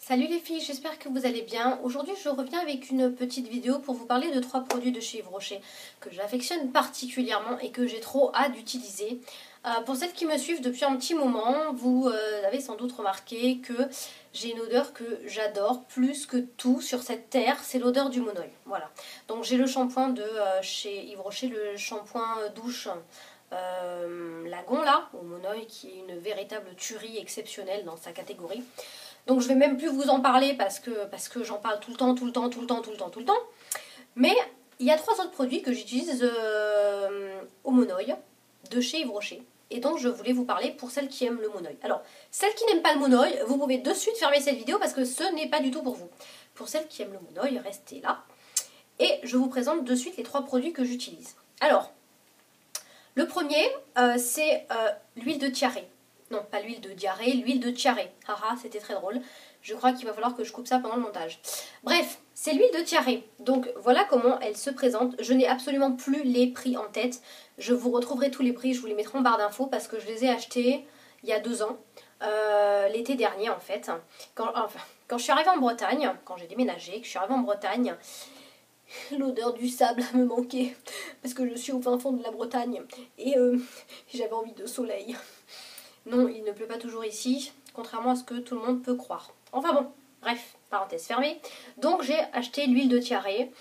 Salut les filles, j'espère que vous allez bien. Aujourd'hui je reviens avec une petite vidéo pour vous parler de 3 produits de chez Yves Rocher que j'affectionne particulièrement et que j'ai trop hâte d'utiliser. Pour celles qui me suivent depuis un petit moment, vous avez sans doute remarqué que j'ai une odeur que j'adore plus que tout sur cette terre, c'est l'odeur du monoeil. Voilà, donc j'ai le shampoing de chez Yves Rocher, le shampoing douche Lagon là, au monoeil, qui est une véritable tuerie exceptionnelle dans sa catégorie. Donc je vais même plus vous en parler parce que j'en parle tout le temps. Mais il y a 3 autres produits que j'utilise au monoeil de chez Yves Rocher. Et donc je voulais vous parler pour celles qui aiment le monoeil. Alors, celles qui n'aiment pas le monoeil, vous pouvez de suite fermer cette vidéo parce que ce n'est pas du tout pour vous. Pour celles qui aiment le monoeil, restez là. Et je vous présente de suite les 3 produits que j'utilise. Alors, le premier, c'est l'huile de tiaré. Non, pas l'huile de diarrhée, l'huile de tiaré. Haha, c'était très drôle. Je crois qu'il va falloir que je coupe ça pendant le montage. Bref, c'est l'huile de tiaré. Donc voilà comment elle se présente. Je n'ai absolument plus les prix en tête. Je vous retrouverai tous les prix, je vous les mettrai en barre d'infos parce que je les ai achetés il y a 2 ans. L'été dernier en fait. Quand je suis arrivée en Bretagne, quand j'ai déménagé, que je suis arrivée en Bretagne, l'odeur du sable me manquait parce que je suis au fin fond de la Bretagne et j'avais envie de soleil. Non, il ne pleut pas toujours ici, contrairement à ce que tout le monde peut croire. Enfin bon, bref, parenthèse fermée. Donc j'ai acheté l'huile de tiaré.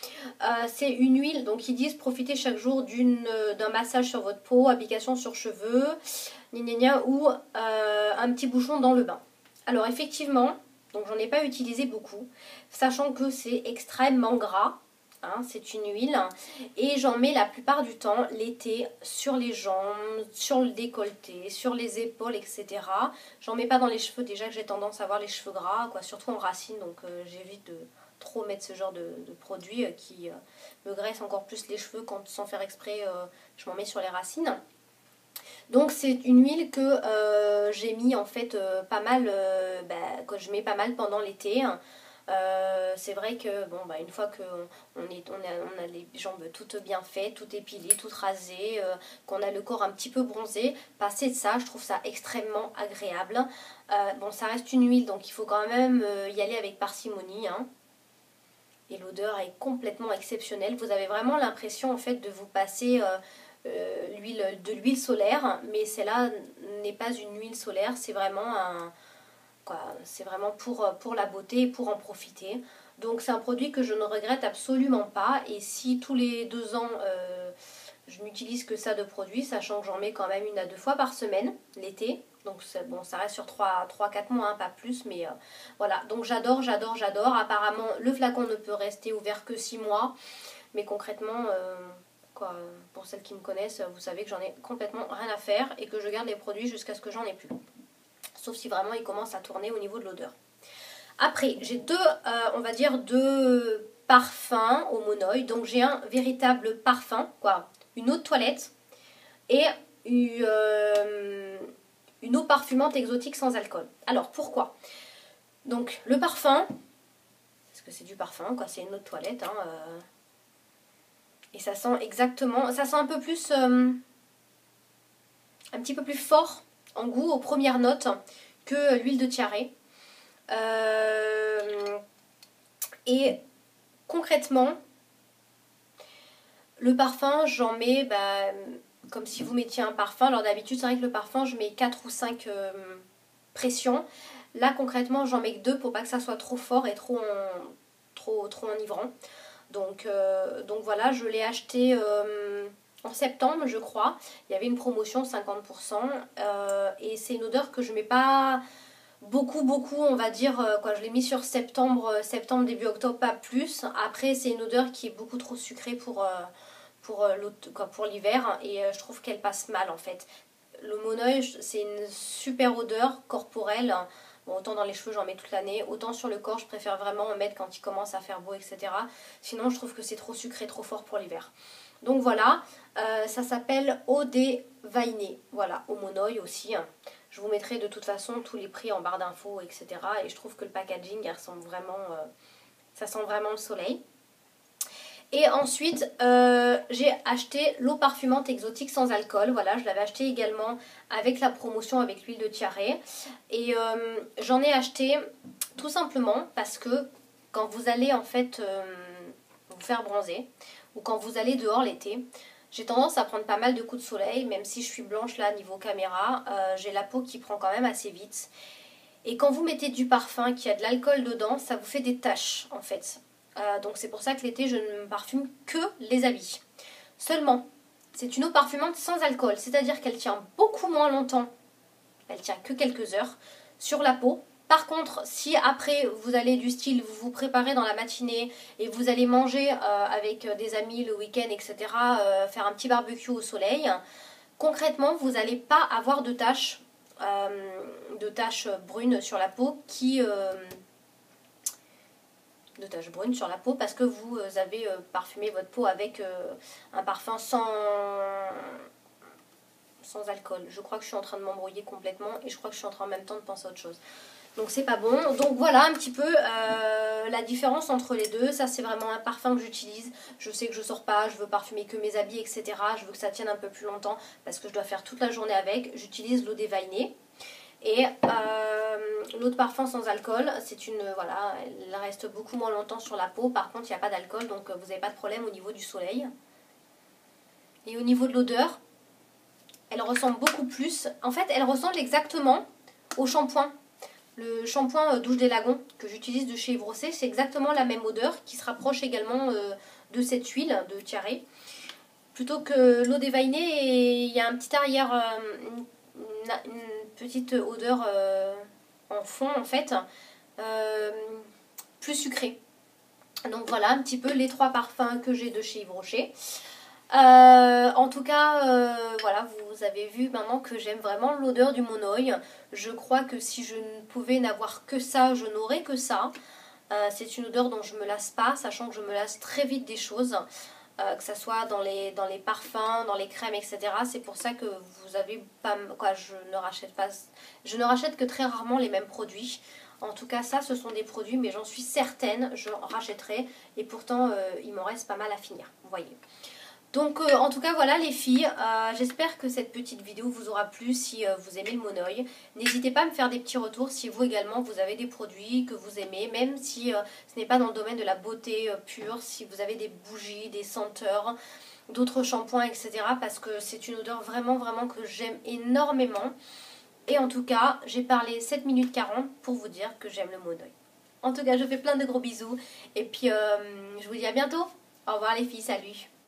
C'est une huile, donc ils disent profitez chaque jour d'un massage sur votre peau, application sur cheveux, ou un petit bouchon dans le bain. Alors effectivement, donc j'en ai pas utilisé beaucoup, sachant que c'est extrêmement gras. Hein, c'est une huile et j'en mets la plupart du temps l'été sur les jambes, sur le décolleté, sur les épaules, etc. J'en mets pas dans les cheveux, déjà que j'ai tendance à avoir les cheveux gras, quoi, surtout en racines, donc j'évite de trop mettre ce genre de produit qui me graisse encore plus les cheveux quand sans faire exprès je m'en mets sur les racines. Donc c'est une huile que j'ai mis en fait pas mal, que je mets pas mal pendant l'été. C'est vrai que bon, une fois qu'on a les jambes toutes bien faites, tout épilé, toutes rasées, qu'on a le corps un petit peu bronzé, passer de ça, je trouve ça extrêmement agréable. Bon, ça reste une huile, donc il faut quand même y aller avec parcimonie. Hein. Et l'odeur est complètement exceptionnelle. Vous avez vraiment l'impression en fait de vous passer de l'huile solaire, mais celle-là n'est pas une huile solaire, c'est vraiment c'est vraiment pour la beauté et pour en profiter. Donc c'est un produit que je ne regrette absolument pas. Et si tous les 2 ans je n'utilise que ça de produit, sachant que j'en mets quand même 1 à 2 fois par semaine l'été. Donc bon, ça reste sur 3-4 mois, hein, pas plus. Mais voilà, donc j'adore. Apparemment le flacon ne peut rester ouvert que 6 mois. Mais concrètement, pour celles qui me connaissent, vous savez que j'en ai complètement rien à faire. Et que je garde les produits jusqu'à ce que j'en ai plus. Sauf si vraiment il commence à tourner au niveau de l'odeur. Après, j'ai on va dire deux parfums au monoeil. Donc j'ai un véritable parfum, une eau de toilette et une eau parfumante exotique sans alcool. Alors pourquoi? Donc le parfum, parce que c'est du parfum, c'est une eau de toilette. Hein, et ça sent exactement, ça sent un peu plus, un petit peu plus fort en goût aux premières notes que l'huile de tiaré. Et concrètement, le parfum, j'en mets comme si vous mettiez un parfum. Alors d'habitude, c'est vrai que le parfum, je mets 4 ou 5 pressions. Là, concrètement, j'en mets que 2 pour pas que ça soit trop fort et trop enivrant. Donc voilà, je l'ai acheté en septembre, je crois. Il y avait une promotion 50%. Et c'est une odeur que je mets pas beaucoup, on va dire. Je l'ai mis sur septembre, début octobre, pas plus. Après, c'est une odeur qui est beaucoup trop sucrée pour l'hiver. Et je trouve qu'elle passe mal, en fait. Le monoeil, c'est une super odeur corporelle. Bon, autant dans les cheveux, j'en mets toute l'année. Autant sur le corps, je préfère vraiment en mettre quand il commence à faire beau, etc. Sinon, je trouve que c'est trop sucré, trop fort pour l'hiver. Donc voilà, ça s'appelle Eau des Vainés. Voilà, au monoeil aussi. Je vous mettrai de toute façon tous les prix en barre d'infos, etc. Et je trouve que le packaging, il ressemble vraiment, ça sent vraiment le soleil. Et ensuite, j'ai acheté l'eau parfumante exotique sans alcool. Voilà, je l'avais acheté également avec la promotion avec l'huile de tiaré. Et j'en ai acheté Tout simplement parce que quand vous allez en fait vous faire bronzer ou quand vous allez dehors l'été, j'ai tendance à prendre pas mal de coups de soleil, même si je suis blanche là niveau caméra, j'ai la peau qui prend quand même assez vite. Et quand vous mettez du parfum qui a de l'alcool dedans, ça vous fait des taches en fait. Donc c'est pour ça que l'été je ne me parfume que les habits. Seulement, c'est une eau parfumante sans alcool, c'est-à-dire qu'elle tient beaucoup moins longtemps, elle tient que quelques heures sur la peau. Par contre, si après vous allez du style, vous vous préparez dans la matinée et vous allez manger avec des amis le week-end, etc., faire un petit barbecue au soleil, concrètement, vous n'allez pas avoir de taches brunes sur la peau de taches brunes sur la peau parce que vous avez parfumé votre peau avec un parfum sans alcool. Je crois que je suis en train de m'embrouiller complètement et je crois que je suis en train en même temps de penser à autre chose. Donc c'est pas bon. Donc voilà un petit peu la différence entre les deux. Ça c'est vraiment un parfum que j'utilise. Je sais que je sors pas, je veux parfumer que mes habits, etc. Je veux que ça tienne un peu plus longtemps parce que je dois faire toute la journée avec. J'utilise l'eau dévainée. Et l'eau de parfum sans alcool, c'est une, voilà, elle reste beaucoup moins longtemps sur la peau. Par contre il n'y a pas d'alcool, donc vous n'avez pas de problème au niveau du soleil. Et au niveau de l'odeur, elle ressemble beaucoup plus. En fait elle ressemble exactement au shampoing. Le shampoing Douche des Lagons que j'utilise de chez Yves Rocher, c'est exactement la même odeur qui se rapproche également de cette huile de tiare. Plutôt que l'eau dévainée, il y a un petit arrière, une petite odeur en fond en fait, plus sucrée. Donc voilà un petit peu les trois parfums que j'ai de chez Yves Rocher. En tout cas, voilà, vous avez vu maintenant que j'aime vraiment l'odeur du monoeil. Je crois que si je ne pouvais n'avoir que ça, je n'aurais que ça. C'est une odeur dont je ne me lasse pas, sachant que je me lasse très vite des choses, que ce soit dans les parfums, dans les crèmes, etc. C'est pour ça que vous avez pas, quoi, je ne rachète que très rarement les mêmes produits. En tout cas, ça, ce sont des produits, mais j'en suis certaine, je rachèterai. Et pourtant, il m'en reste pas mal à finir, vous voyez. Donc en tout cas voilà les filles, j'espère que cette petite vidéo vous aura plu si vous aimez le monoeil. N'hésitez pas à me faire des petits retours si vous également vous avez des produits que vous aimez, même si ce n'est pas dans le domaine de la beauté pure, si vous avez des bougies, des senteurs, d'autres shampoings, etc. Parce que c'est une odeur vraiment que j'aime énormément. Et en tout cas, j'ai parlé 7 minutes 40 pour vous dire que j'aime le monoeil. En tout cas, je fais plein de gros bisous et puis je vous dis à bientôt. Au revoir les filles, salut.